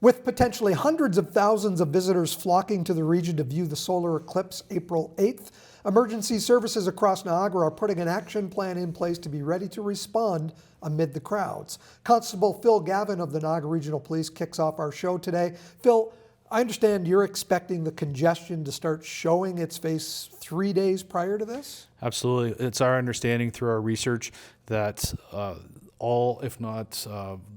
With potentially hundreds of thousands of visitors flocking to the region to view the solar eclipse April 8th, emergency services across Niagara are putting an action plan in place to be ready to respond amid the crowds. Constable Phil Gavin of the Niagara Regional Police kicks off our show today. Phil, I understand you're expecting the congestion to start showing its face 3 days prior to this? Absolutely. It's our understanding through our research that all, if not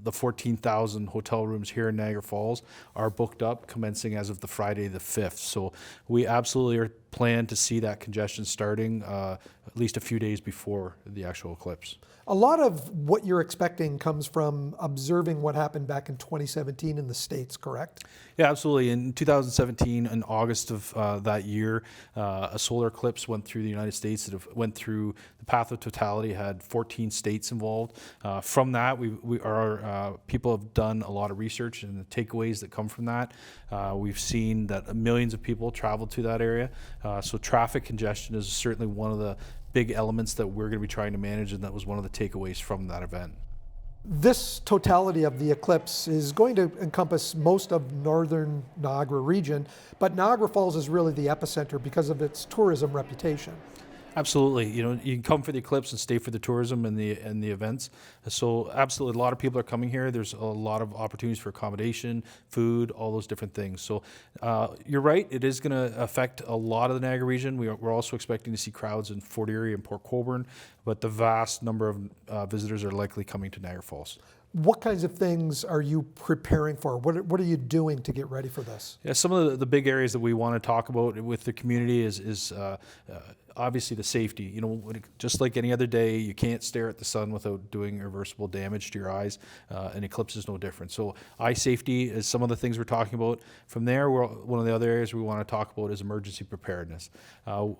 the 14,000 hotel rooms here in Niagara Falls are booked up commencing as of the Friday the 5th. So we absolutely are planned to see that congestion starting at least a few days before the actual eclipse. A lot of what you're expecting comes from observing what happened back in 2017 in the States, correct? Yeah, absolutely. In 2017, in August of that year, a solar eclipse went through the United States. It went through the path of totality, had 14 states involved. From that, our people have done a lot of research, and the takeaways that come from that, we've seen that millions of people traveled to that area. So traffic congestion is certainly one of the big elements that we're going to be trying to manage, and that was one of the takeaways from that event. This totality of the eclipse is going to encompass most of northern Niagara region, but Niagara Falls is really the epicenter because of its tourism reputation. Absolutely. You know, you can come for the eclipse and stay for the tourism and the events. So absolutely, a lot of people are coming here. There's a lot of opportunities for accommodation, food, all those different things. So you're right, it is going to affect a lot of the Niagara region. We're also expecting to see crowds in Fort Erie and Port Colborne, but the vast number of visitors are likely coming to Niagara Falls. What kinds of things are you preparing for? What are you doing to get ready for this? Yeah, some of the big areas that we want to talk about with the community is obviously the safety. You know, just like any other day, you can't stare at the sun without doing irreversible damage to your eyes. An eclipse is no different. So eye safety is some of the things we're talking about. From there, one of the other areas we want to talk about is emergency preparedness.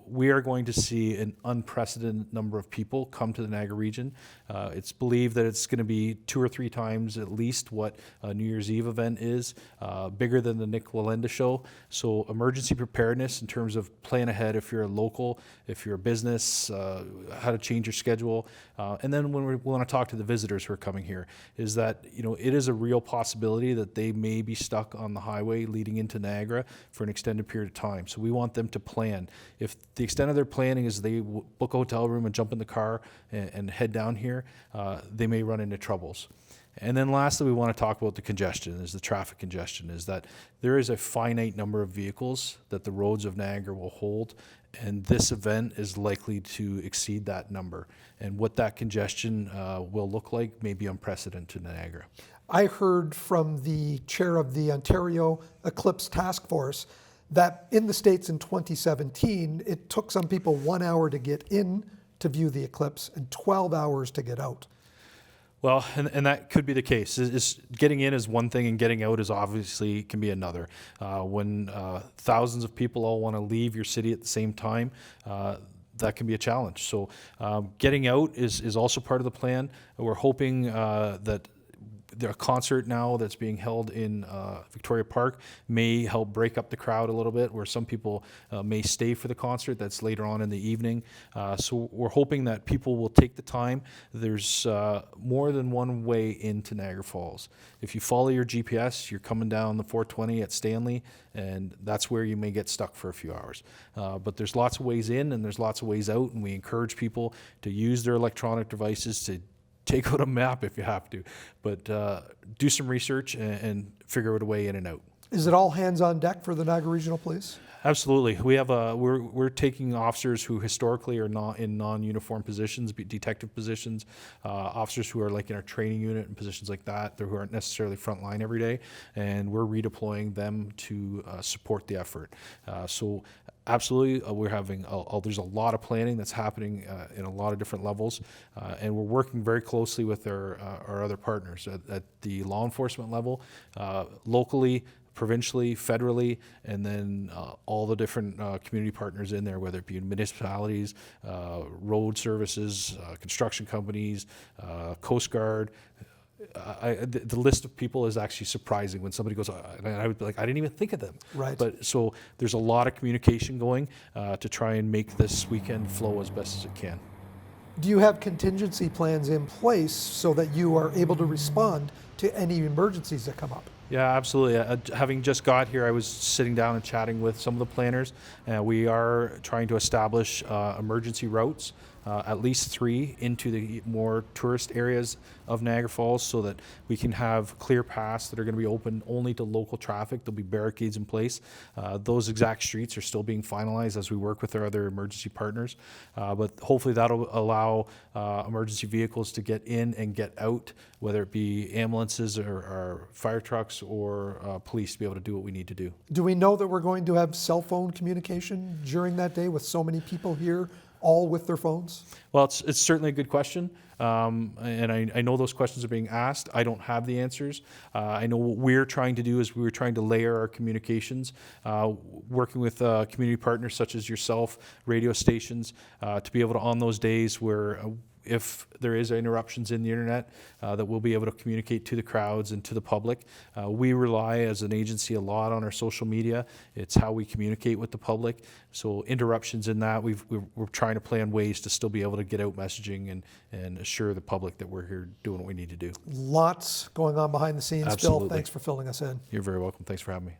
We are going to see an unprecedented number of people come to the Niagara region. It's believed that it's going to be 2 or 3 times at least what a New Year's Eve event is, bigger than the Nick Walenda show. So emergency preparedness in terms of plan ahead if you're a local, if you're a business, how to change your schedule. And then when we want to talk to the visitors who are coming here, is that, you know, it is a real possibility that they may be stuck on the highway leading into Niagara for an extended period of time. So we want them to plan. If the extent of their planning is they book a hotel room and jump in the car and head down here, they may run into troubles. And then lastly, we want to talk about the congestion, is the traffic congestion, is that there is a finite number of vehicles that the roads of Niagara will hold, and this event is likely to exceed that number. And what that congestion will look like may be unprecedented in Niagara. I heard from the chair of the Ontario Eclipse Task Force that in the States in 2017, it took some people 1 hour to get in to view the eclipse and 12 hours to get out. Well, and that could be the case. Is getting in is one thing, and getting out is obviously can be another. When thousands of people all want to leave your city at the same time, that can be a challenge. So getting out is also part of the plan. We're hoping that the concert now that's being held in Victoria Park may help break up the crowd a little bit, where some people may stay for the concert that's later on in the evening. So we're hoping that people will take the time. There's more than one way into Niagara Falls. If you follow your GPS, you're coming down the 420 at Stanley, and that's where you may get stuck for a few hours. But there's lots of ways in and there's lots of ways out, and we encourage people to use their electronic devices to take out a map if you have to, but do some research and figure out a way in and out. Is it all hands on deck for the Niagara Regional Police? Absolutely. We have we're taking officers who historically are not in non-uniform positions, detective positions, officers who are like in our training unit and positions like that, who aren't necessarily frontline every day, and we're redeploying them to support the effort. So absolutely, we're having there's a lot of planning that's happening in a lot of different levels, and we're working very closely with our other partners at the law enforcement level, locally, provincially, federally, and then all the different community partners in there, whether it be municipalities, road services, construction companies, Coast Guard. The list of people is actually surprising when somebody goes, and I would be like, I didn't even think of them. Right. But so there's a lot of communication going to try and make this weekend flow as best as it can. Do you have contingency plans in place so that you are able to respond to any emergencies that come up? Yeah, absolutely. Having just got here, I was sitting down and chatting with some of the planners. We are trying to establish emergency routes, at least 3 into the more tourist areas of Niagara Falls, so that we can have clear paths that are going to be open only to local traffic. There'll be barricades in place. Those exact streets are still being finalized as we work with our other emergency partners. But hopefully that'll allow emergency vehicles to get in and get out, whether it be ambulances or fire trucks or police, to be able to do what we need to do. Do we know that we're going to have cell phone communication during that day with so many people here, all with their phones? Well, it's certainly a good question. And I know those questions are being asked. I don't have the answers. I know what we're trying to do is we're trying to layer our communications, working with community partners such as yourself, radio stations, to be able to, on those days where if there is interruptions in the internet, that we'll be able to communicate to the crowds and to the public. We rely as an agency a lot on our social media. It's how we communicate with the public. So interruptions in that, we're trying to plan ways to still be able to get out messaging and assure the public that we're here doing what we need to do. Lots going on behind the scenes. Absolutely. Phil, thanks for filling us in. You're very welcome. Thanks for having me.